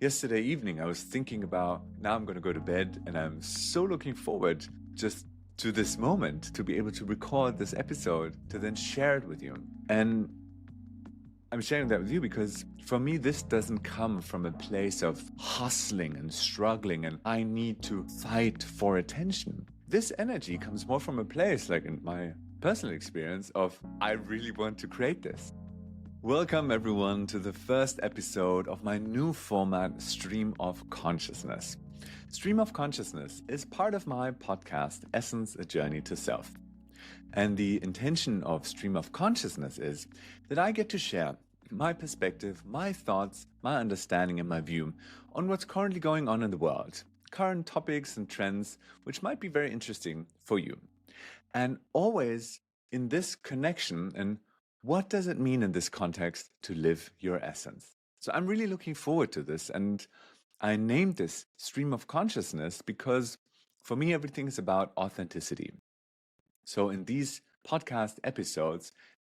Yesterday evening, I was thinking about now I'm going to go to bed, and I'm so looking forward just to this moment to be able to record this episode to then share it with you. And I'm sharing that with you because for me, this doesn't come from a place of hustling and struggling and I need to fight for attention. This energy comes more from a place, like in my personal experience, of I really want to create this. Welcome everyone to the first episode of my new format, Stream of Consciousness. Stream of Consciousness is part of my podcast, Essence, A Journey to Self. And the intention of Stream of Consciousness is that I get to share my perspective, my thoughts, my understanding and my view on what's currently going on in the world, current topics and trends, which might be very interesting for you. And always in this connection, and what does it mean in this context to live your essence? So I'm really looking forward to this. And I named this Stream of Consciousness because for me, everything is about authenticity. So in these podcast episodes,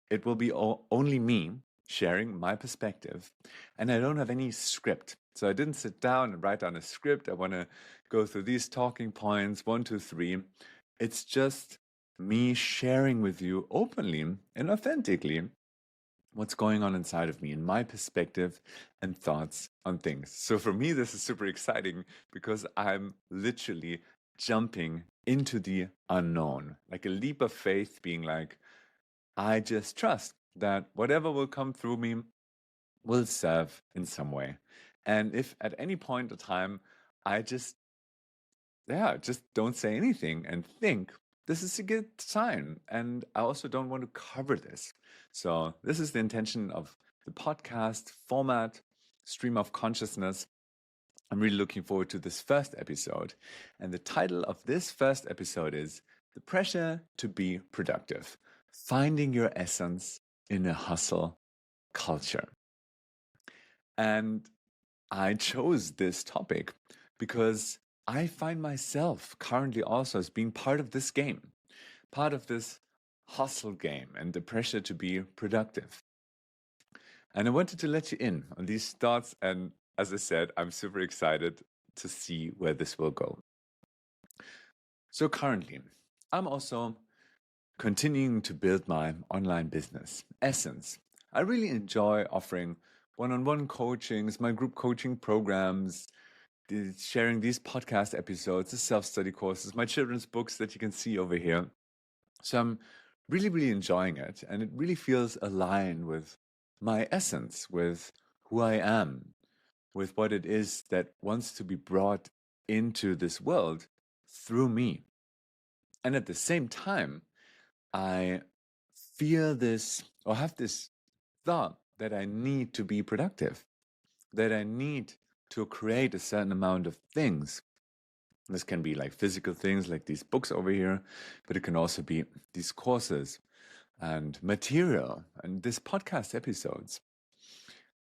it will be only me sharing my perspective. And I don't have any script. So I didn't sit down and write down a script. I want to go through these talking points, 1, 2, 3. It's just me sharing with you openly and authentically what's going on inside of me and my perspective and thoughts on things. So for me, this is super exciting because I'm literally jumping into the unknown, like a leap of faith, being like, I just trust that whatever will come through me will serve in some way. And if at any point in time, I just don't say anything and think, this is a good sign. And I also don't want to cover this. So this is the intention of the podcast format, Stream of Consciousness. I'm really looking forward to this first episode. And the title of this first episode is The Pressure to Be Productive, Finding Your Essence in a Hustle Culture. And I chose this topic because I find myself currently also as being part of this game, part of this hustle game and the pressure to be productive. And I wanted to let you in on these thoughts. And as I said, I'm super excited to see where this will go. So currently, I'm also continuing to build my online business, Essence. I really enjoy offering one-on-one coachings, my group coaching programs, sharing these podcast episodes, the self-study courses, my children's books that you can see over here. So I'm really, really enjoying it. And it really feels aligned with my essence, with who I am, with what it is that wants to be brought into this world through me. And at the same time, I feel this or have this thought that I need to be productive, that I need to create a certain amount of things. This can be like physical things like these books over here, but it can also be these courses and material and this podcast episodes.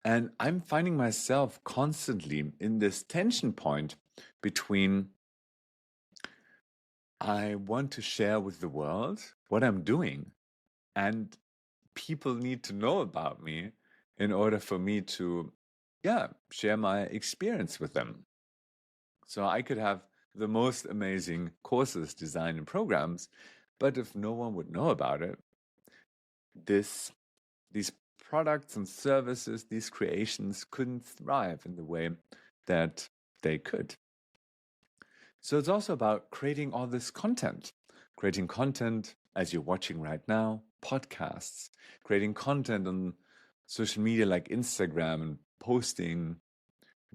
And I'm finding myself constantly in this tension point between I want to share with the world what I'm doing, and people need to know about me in order for me to share my experience with them. So I could have the most amazing courses, design and programs, but if no one would know about it, these products and services, these creations couldn't thrive in the way that they could. So it's also about creating all this content, creating content as you're watching right now, podcasts, creating content on social media like Instagram and posting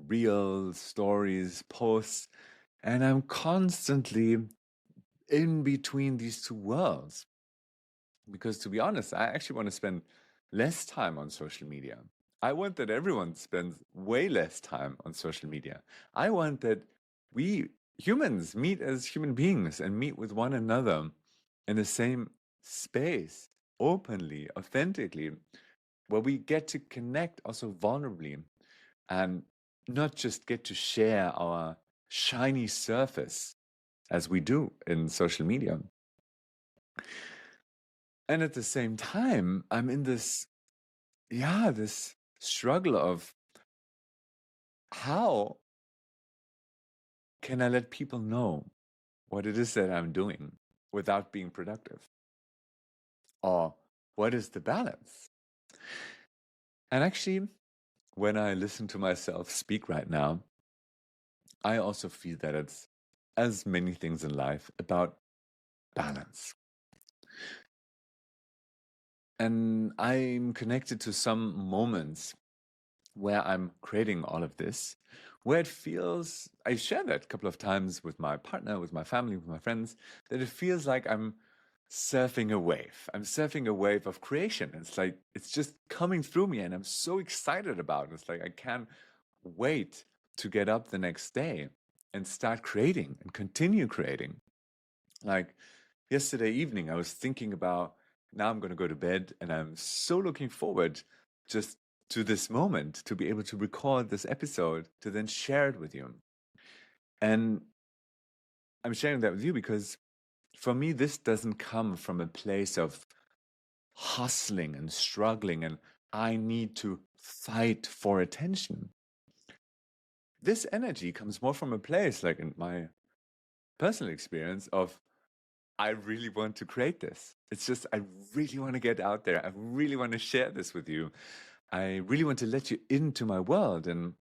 reels, stories, posts. And I'm constantly in between these two worlds. Because to be honest, I actually want to spend less time on social media. I want that everyone spends way less time on social media. I want that we humans meet as human beings and meet with one another in the same space, openly, authentically, where we get to connect also vulnerably and not just get to share our shiny surface as we do in social media. And at the same time, I'm in this struggle of how can I let people know what it is that I'm doing without being productive? Or what is the balance? And actually, when I listen to myself speak right now, I also feel that it's, as many things in life, about balance. And I'm connected to some moments where I'm creating all of this, where it feels, I shared that a couple of times with my partner, with my family, with my friends, that it feels like I'm surfing a wave. I'm surfing a wave of creation. It's like, it's just coming through me and I'm so excited about it. It's like, I can't wait to get up the next day and start creating and continue creating. Like yesterday evening, I was thinking about, now I'm going to go to bed and I'm so looking forward just to this moment, to be able to record this episode, to then share it with you. And I'm sharing that with you because for me, this doesn't come from a place of hustling and struggling and I need to fight for attention. This energy comes more from a place, like in my personal experience, of I really want to create this. It's just, I really want to get out there. I really want to share this with you. I really want to let you into my world and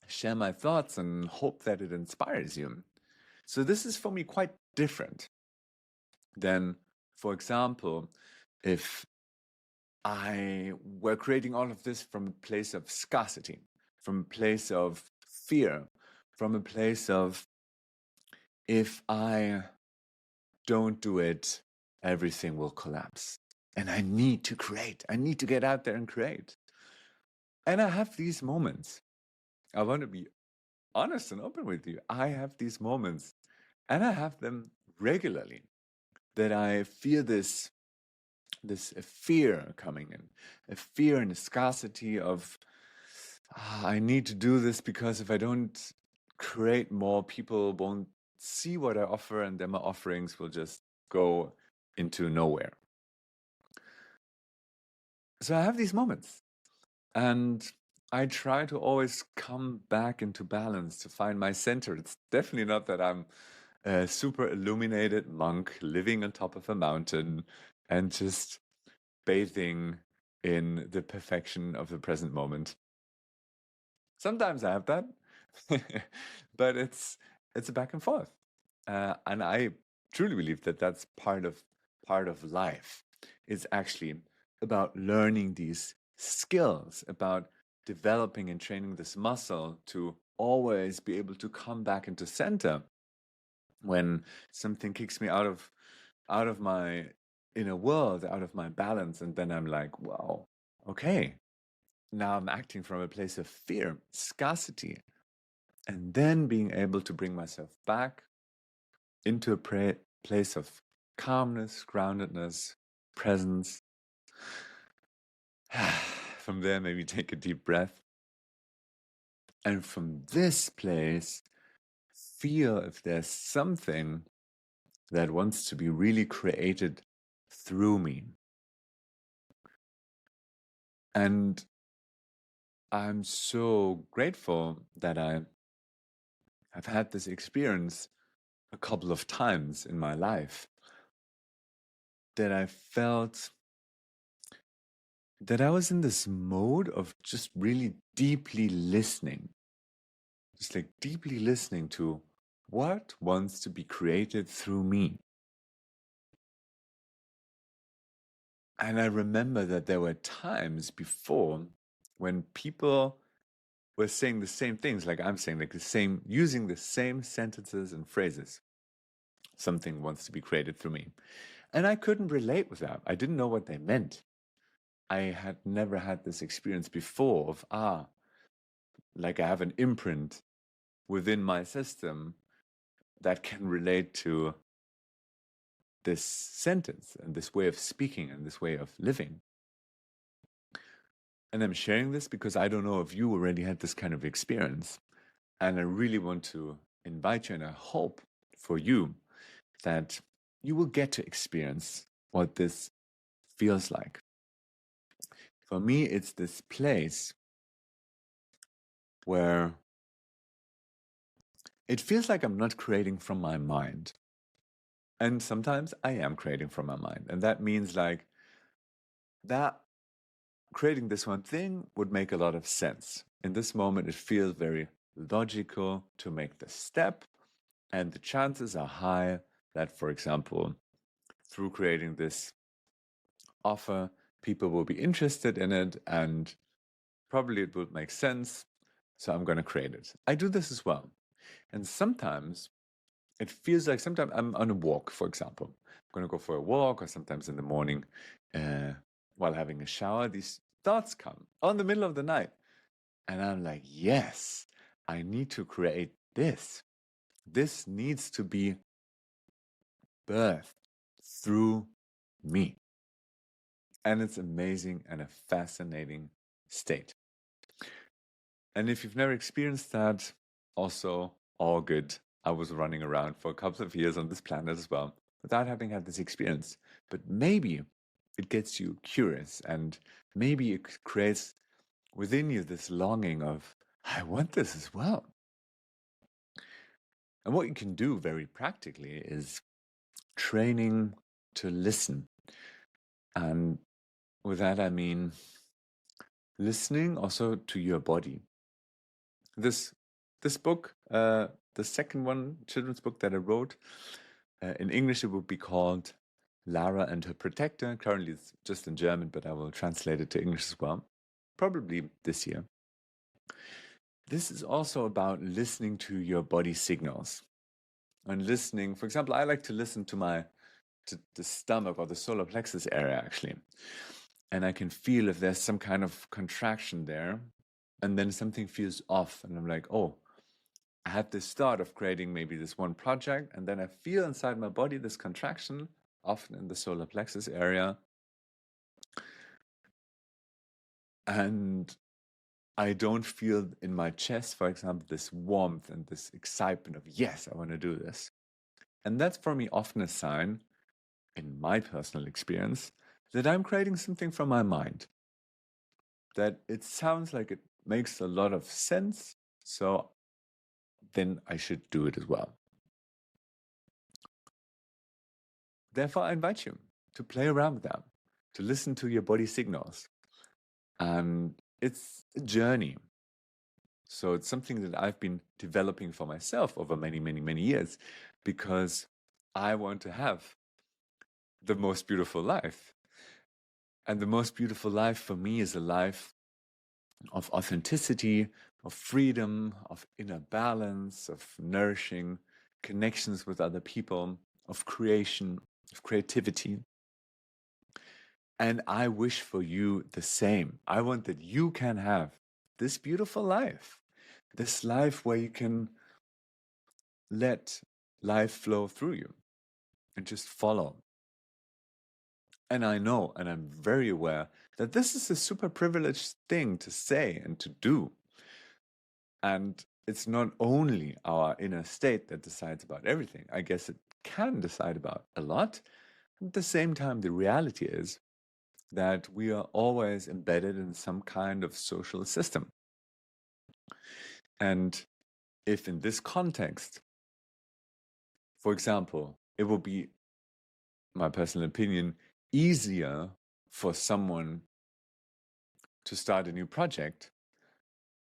share my thoughts and hope that it inspires you. So this is for me quite different than, for example, if I were creating all of this from a place of scarcity, from a place of fear, from a place of, if I don't do it, everything will collapse. And I need to create. I need to get out there and create. And I have these moments. I want to be honest and open with you. I have these moments, and I have them regularly, that I feel this fear coming in, a fear and a scarcity of, I need to do this because if I don't create more, people won't see what I offer, and then my offerings will just go into nowhere. So I have these moments, and I try to always come back into balance to find my center. It's definitely not that I'm a super illuminated monk living on top of a mountain and just bathing in the perfection of the present moment. Sometimes I have that, but it's a back and forth, and I truly believe that that's part of life. It's actually about learning these skills, about developing and training this muscle to always be able to come back into center when something kicks me out of my inner world, out of my balance, and then I'm like, wow, okay, now I'm acting from a place of fear, scarcity, and then being able to bring myself back into a place of calmness, groundedness, presence. From there, maybe take a deep breath. And from this place, feel if there's something that wants to be really created through me. And I'm so grateful that I have had this experience a couple of times in my life, that I felt that I was in this mode of just really deeply listening, just like deeply listening to what wants to be created through me. And I remember that there were times before when people were saying the same things, like I'm saying, like using the same sentences and phrases. Something wants to be created through me. And I couldn't relate with that. I didn't know what they meant. I had never had this experience before of, like I have an imprint within my system that can relate to this sentence and this way of speaking and this way of living. And I'm sharing this because I don't know if you already had this kind of experience. And I really want to invite you, and I hope for you that you will get to experience what this feels like. For me, it's this place where it feels like I'm not creating from my mind. And sometimes I am creating from my mind. And that means like that creating this one thing would make a lot of sense. In this moment, it feels very logical to make the step. And the chances are high that, for example, through creating this offer, people will be interested in it and probably it would make sense. So I'm going to create it. I do this as well. And sometimes it feels like sometimes I'm on a walk, for example. I'm going to go for a walk, or sometimes in the morning while having a shower, these thoughts come on the middle of the night. And I'm like, yes, I need to create this. This needs to be birthed through me. And it's amazing and a fascinating state. And if you've never experienced that, also all good. I was running around for a couple of years on this planet as well without having had this experience. But maybe it gets you curious and maybe it creates within you this longing of, I want this as well. And what you can do very practically is training to listen. And with that, I mean listening also to your body. This book, the second one, children's book that I wrote, in English it would be called Lara and Her Protector. Currently it's just in German, but I will translate it to English as well, probably this year. This is also about listening to your body signals. And listening, for example, I like to listen to the stomach or the solar plexus area actually. And I can feel if there's some kind of contraction there, and then something feels off, and I'm like, oh, I had this thought of creating maybe this one project, and then I feel inside my body this contraction, often in the solar plexus area. And I don't feel in my chest, for example, this warmth and this excitement of, yes, I want to do this. And that's for me often a sign, in my personal experience, that I'm creating something from my mind. That it sounds like it makes a lot of sense, so then I should do it as well. Therefore, I invite you to play around with that, to listen to your body signals. And it's a journey. So it's something that I've been developing for myself over many, many, many years because I want to have the most beautiful life. And the most beautiful life for me is a life of authenticity, of freedom, of inner balance, of nourishing connections with other people, of creation, of creativity. And I wish for you the same. I want that you can have this beautiful life, this life where you can let life flow through you and just follow. And I know, and I'm very aware that this is a super privileged thing to say and to do. And it's not only our inner state that decides about everything. I guess it can decide about a lot. At the same time, the reality is that we are always embedded in some kind of social system. And if in this context, for example, it will be, my personal opinion, easier for someone to start a new project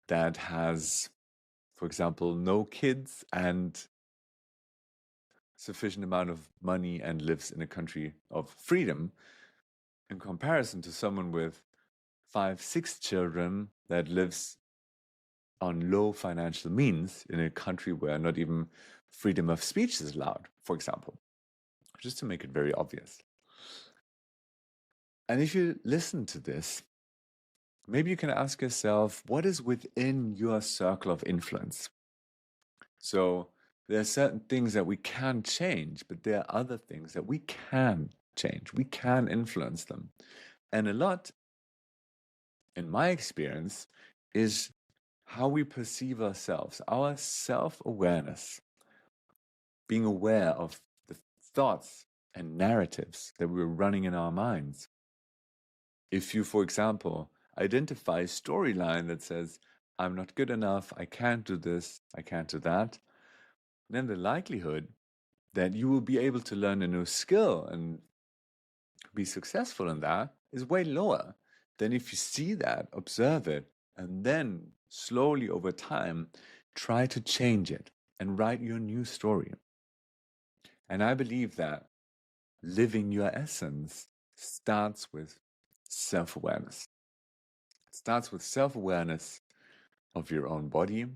that has, for example, no kids and sufficient amount of money and lives in a country of freedom, in comparison to someone with 5, 6 children that lives on low financial means in a country where not even freedom of speech is allowed, for example, just to make it very obvious. And if you listen to this, maybe you can ask yourself, what is within your circle of influence? So there are certain things that we can't change, but there are other things that we can change. We can influence them. And a lot, in my experience, is how we perceive ourselves, our self-awareness, being aware of the thoughts and narratives that we're running in our minds. If you, for example, identify a storyline that says, I'm not good enough, I can't do this, I can't do that, then the likelihood that you will be able to learn a new skill and be successful in that is way lower than if you see that, observe it, and then slowly over time try to change it and write your new story. And I believe that living your essence starts with self-awareness. It starts with self-awareness of your own body,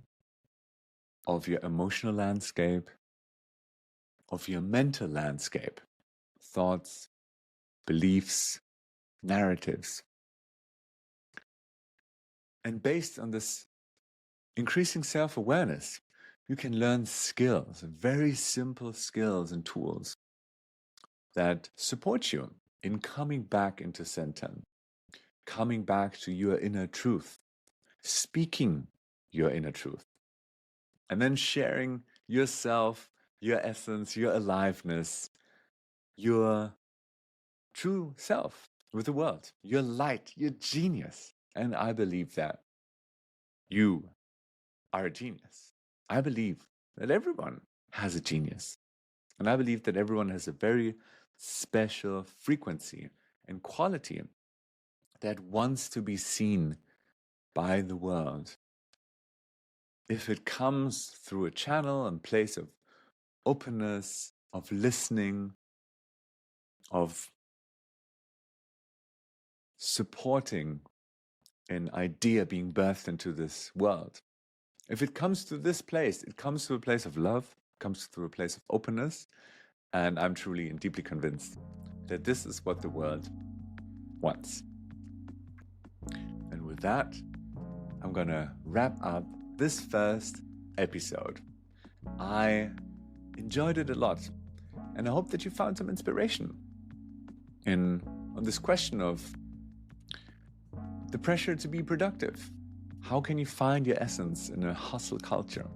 of your emotional landscape, of your mental landscape, thoughts, beliefs, narratives. And based on this increasing self-awareness, you can learn skills, very simple skills and tools that support you in coming back into center, coming back to your inner truth, speaking your inner truth, and then sharing yourself, your essence, your aliveness, your true self with the world, your light, your genius. And I believe that you are a genius. I believe that everyone has a genius. And I believe that everyone has a very special frequency and quality that wants to be seen by the world. If it comes through a channel and place of openness, of listening, of supporting an idea being birthed into this world. If it comes to this place, it comes to a place of love, comes to a place of openness, and I'm truly and deeply convinced that this is what the world wants. And with that, I'm gonna wrap up this first episode. I enjoyed it a lot, and I hope that you found some inspiration on this question of the pressure to be productive. How can you find your essence in a hustle culture?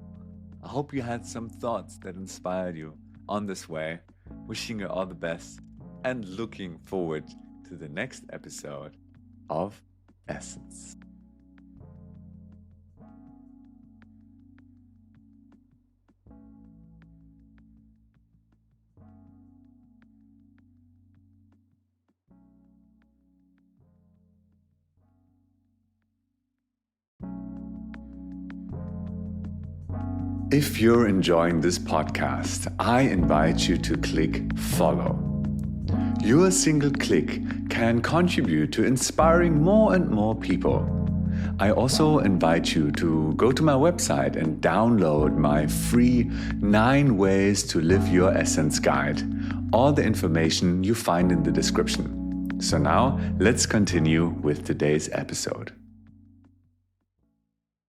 I hope you had some thoughts that inspired you on this way. Wishing you all the best and looking forward to the next episode of Essence. If you're enjoying this podcast, I invite you to click follow. Your single click can contribute to inspiring more and more people. I also invite you to go to my website and download my free 9 Ways to Live Your Essence guide. All the information you find in the description. So now let's continue with today's episode.